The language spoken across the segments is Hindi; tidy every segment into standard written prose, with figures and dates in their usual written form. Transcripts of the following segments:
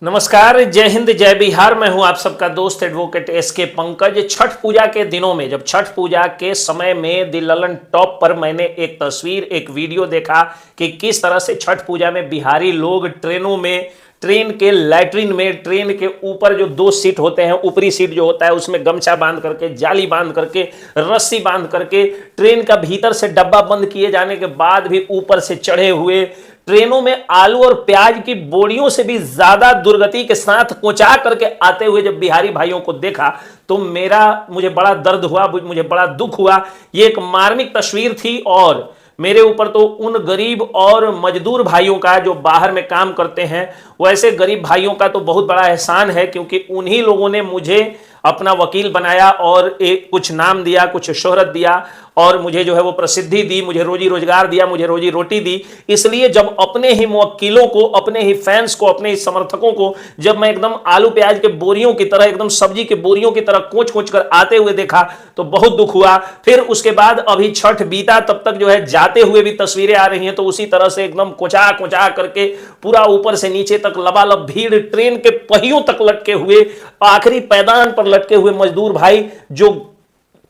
नमस्कार, जय हिंद, जय बिहार। मैं हूं आप सबका दोस्त एडवोकेट एसके पंकज। छठ पूजा के दिनों में, जब छठ पूजा के समय में दी ललन टॉप पर मैंने एक तस्वीर, एक वीडियो देखा कि किस तरह से छठ पूजा में बिहारी लोग ट्रेनों में, ट्रेन के लैट्रिन में, ट्रेन के ऊपर जो दो सीट होते हैं, ऊपरी सीट जो होता है उसमें गमछा बांध करके, जाली बांध करके, रस्सी बांध करके, ट्रेन का भीतर से डब्बा बंद किए जाने के बाद भी ऊपर से चढ़े हुए, ट्रेनों में आलू और प्याज की बोरियों से भी ज्यादा दुर्गति के साथ कोचा करके आते हुए जब बिहारी भाइयों को देखा तो मुझे बड़ा दर्द हुआ, मुझे बड़ा दुख हुआ। ये एक मार्मिक तस्वीर थी और मेरे ऊपर तो उन गरीब और मजदूर भाइयों का जो बाहर में काम करते हैं, वैसे गरीब भाइयों का तो बहुत बड़ा एहसान है, क्योंकि उन्हीं लोगों ने मुझे अपना वकील बनाया और एक कुछ नाम दिया, कुछ शोहरत दिया और मुझे जो है वो प्रसिद्धि दी, मुझे रोजी रोजगार दिया, मुझे रोजी रोटी दी। इसलिए जब अपने ही मुवक्किलों को, अपने ही फैंस को, अपने ही समर्थकों को जब मैं एकदम आलू प्याज के बोरियों की तरह, एकदम सब्जी के बोरियों की तरह कोच कोच कर आते हुए देखा तो बहुत दुख हुआ। फिर उसके बाद अभी छठ बीता, तब तक जो है जाते हुए भी तस्वीरें आ रही हैं, तो उसी तरह से एकदम कोचा कोचा करके पूरा ऊपर से नीचे तक लबालब भीड़, ट्रेन के पहियों तक लटके हुए, आखिरी पैदान पर लटके हुए मजदूर भाई जो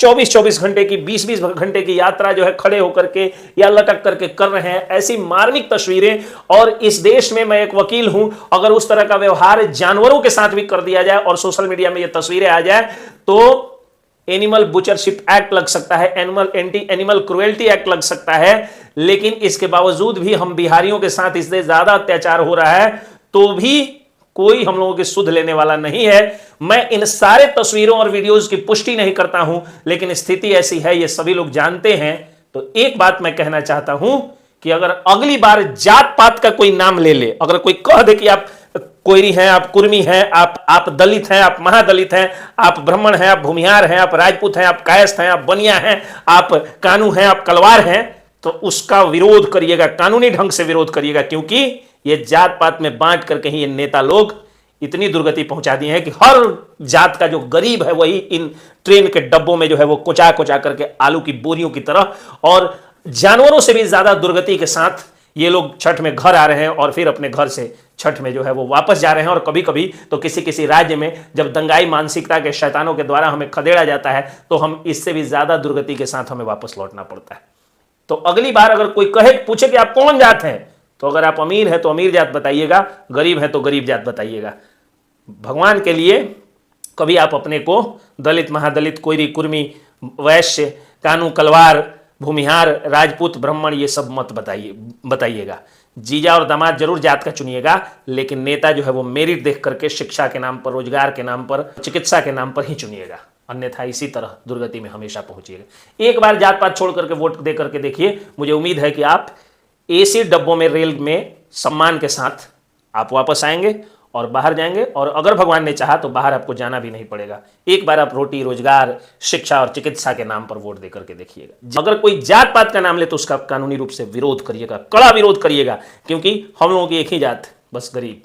24-24 घंटे की, 20-20 घंटे की यात्रा जो है खड़े होकर के या लटक करके कर रहे हैं। ऐसी मार्मिक तस्वीरें। और इस देश में मैं एक वकील हूं, अगर उस तरह का व्यवहार जानवरों के साथ भी कर दिया जाए और सोशल मीडिया में ये तस्वीरें आ जाए तो एनिमल बुचरशिप एक्ट लग सकता है, एनिमल क्रुएल्टी एक्ट लग सकता है। लेकिन इसके बावजूद भी हम बिहारियों के साथ इससे ज्यादा अत्याचार हो रहा है तो भी कोई हम लोगों की सुध लेने वाला नहीं है। मैं इन सारे तस्वीरों और वीडियोस की पुष्टि नहीं करता हूं, लेकिन स्थिति ऐसी है, ये सभी लोग जानते हैं। तो एक बात मैं कहना चाहता हूं कि अगर अगली बार जात पात का कोई नाम ले ले, अगर कोई कह दे कि आप कोयरी हैं, आप कुर्मी हैं, आप दलित हैं, आप महादलित हैं, आप ब्राह्मण हैं, आप भूमिहार हैं, आप राजपूत हैं, आप कायस्थ हैं, आप बनिया हैं, आप कानू हैं, आप कलवार हैं, तो उसका विरोध करिएगा, कानूनी ढंग से विरोध करिएगा। क्योंकि ये जात पात में बांट करके ही ये नेता लोग इतनी दुर्गति पहुंचा दी है कि हर जात का जो गरीब है वही इन ट्रेन के डब्बों में जो है वो कोचा कोचा करके आलू की बोरियों की तरह और जानवरों से भी ज्यादा दुर्गति के साथ ये लोग छठ में घर आ रहे हैं और फिर अपने घर से छठ में जो है वो वापस जा रहे हैं। और कभी कभी तो किसी किसी राज्य में जब दंगाई मानसिकता के शैतानों के द्वारा हमें खदेड़ा जाता है तो हम इससे भी ज्यादा दुर्गति के साथ हमें वापस लौटना पड़ता है। तो अगली बार अगर कोई पूछे कि आप कौन जात हैं, तो अगर आप अमीर हैं तो अमीर जात बताइएगा, गरीब हैं तो गरीब जात बताइएगा। भगवान के लिए कभी आप अपने को दलित, महादलित, कोयरी, कुर्मी, वैश्य, कानू, कलवार, भूमिहार, राजपूत, ब्राह्मण ये सब मत बताइएगा। जीजा और दामाद जरूर जात का चुनिएगा, लेकिन नेता जो है वो मेरिट देख करके, शिक्षा के नाम पर, रोजगार के नाम पर, चिकित्सा के नाम पर ही चुनिएगा, अन्यथा इसी तरह दुर्गति में हमेशा पहुंचिएगा। एक बार जात पात छोड़ करके वोट दे करके देखिए, मुझे उम्मीद है कि आप एसी डब्बों में, रेल में सम्मान के साथ आप वापस आएंगे और बाहर जाएंगे। और अगर भगवान ने चाहा तो बाहर आपको जाना भी नहीं पड़ेगा। एक बार आप रोटी, रोजगार, शिक्षा और चिकित्सा के नाम पर वोट देकर के देखिएगा। अगर कोई जात पात का नाम ले तो उसका कानूनी रूप से विरोध करिएगा, कड़ा विरोध करिएगा, क्योंकि हम लोगों की एक ही जात, बस गरीब।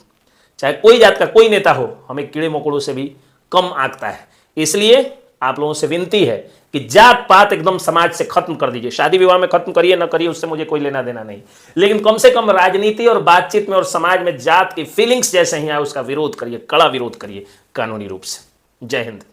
चाहे कोई जात का कोई नेता हो, हमें कीड़े मकोड़ों से भी कम आंकता है। इसलिए आप लोगों से विनती है कि जात पात एकदम समाज से खत्म कर दीजिए। शादी विवाह में खत्म करिए, ना करिए, उससे मुझे कोई लेना देना नहीं, लेकिन कम से कम राजनीति और बातचीत में और समाज में जात की फीलिंग्स जैसे ही आए उसका विरोध करिए, कड़ा विरोध करिए कानूनी रूप से। जय हिंद।